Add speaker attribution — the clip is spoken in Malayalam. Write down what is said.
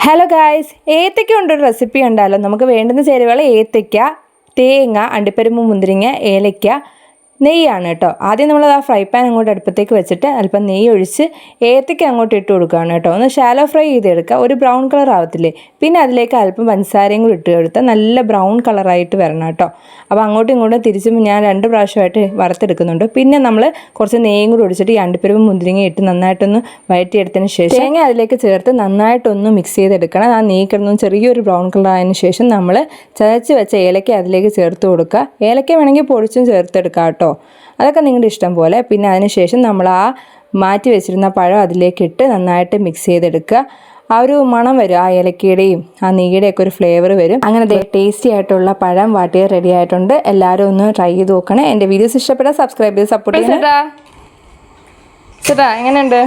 Speaker 1: ഹലോ ഗായ്സ്, ഏത്തയ്ക്ക കൊണ്ടൊരു റെസിപ്പി ഉണ്ടല്ലോ. നമുക്ക് വേണ്ടുന്ന ചേരുവകൾ ഏത്തയ്ക്ക, തേങ്ങ, അണ്ടിപ്പരിപ്പ്, മുന്തിരിങ്ങ, ഏലയ്ക്ക, നെയ്യാണ് കേട്ടോ. ആദ്യം നമ്മൾ ആ ഫ്രൈ പാൻ അങ്ങോട്ട് അടുപ്പത്തേക്ക് വെച്ചിട്ട് അല്പം നെയ്യ് ഒഴിച്ച് ഏത്തയ്ക്ക അങ്ങോട്ട് ഇട്ട് കൊടുക്കുകയാണ് കേട്ടോ. ഒന്ന് ഷാലോ ഫ്രൈ ചെയ്തെടുക്കുക, ഒരു ബ്രൗൺ കളർ ആവത്തില്ലേ. പിന്നെ അതിലേക്ക് അല്പം പഞ്ചസാരയും കൂടി ഇട്ട് കൊടുത്താൽ നല്ല ബ്രൗൺ കളറായിട്ട് വരണം കേട്ടോ. അപ്പോൾ അങ്ങോട്ടും ഇങ്ങോട്ടും തിരിച്ചും ഞാൻ 2 പ്രാവശ്യമായിട്ട് വറുത്തെടുക്കുന്നുണ്ട്. പിന്നെ നമ്മൾ കുറച്ച് നെയ്യും കൂടി ഒഴിച്ചിട്ട് ഈ അണ്ടിപ്പരിപ്പും മുന്തിരിങ്ങ ഇട്ട് നന്നായിട്ടൊന്ന് വഴറ്റിയെടുത്തതിന് ശേഷം തേങ്ങ അതിലേക്ക് ചേർത്ത് നന്നായിട്ടൊന്ന് മിക്സ് ചെയ്തെടുക്കണം. ആ നെയ്യ് കിടന്ന് ചെറിയൊരു ബ്രൗൺ കളർ ആയതിനു ശേഷം നമ്മൾ ചതച്ച് വെച്ച ഏലക്ക അതിലേക്ക് ചേർത്ത് കൊടുക്കുക. ഏലക്ക വേണമെങ്കിൽ പൊടിച്ചും ചേർത്തെടുക്കാം കേട്ടോ. അതൊക്കെ നിങ്ങളുടെ ഇഷ്ടം പോലെ. പിന്നെ അതിനുശേഷം നമ്മൾ ആ മാറ്റി വെച്ചിരുന്ന പഴം അതിലേക്ക് ഇട്ട് നന്നായിട്ട് മിക്സ് ചെയ്തെടുക്കുക. ആ ഒരു മണം വരും, ആ ഏലക്കയുടെയും ആ നെയ്യുടെയൊക്കെ ഒരു ഫ്ലേവർ വരും. അങ്ങനെ ടേസ്റ്റി ആയിട്ടുള്ള പഴം വാട്ടിയത് റെഡി ആയിട്ടുണ്ട്. എല്ലാവരും ഒന്ന് ട്രൈ ചെയ്ത് നോക്കണേ. എൻ്റെ വീഡിയോസ് ഇഷ്ടപ്പെട്ടാൽ സബ്സ്ക്രൈബ് ചെയ്ത് സപ്പോർട്ട് ചെയ്യണം. ചേട്ടാ എങ്ങനെയുണ്ട്?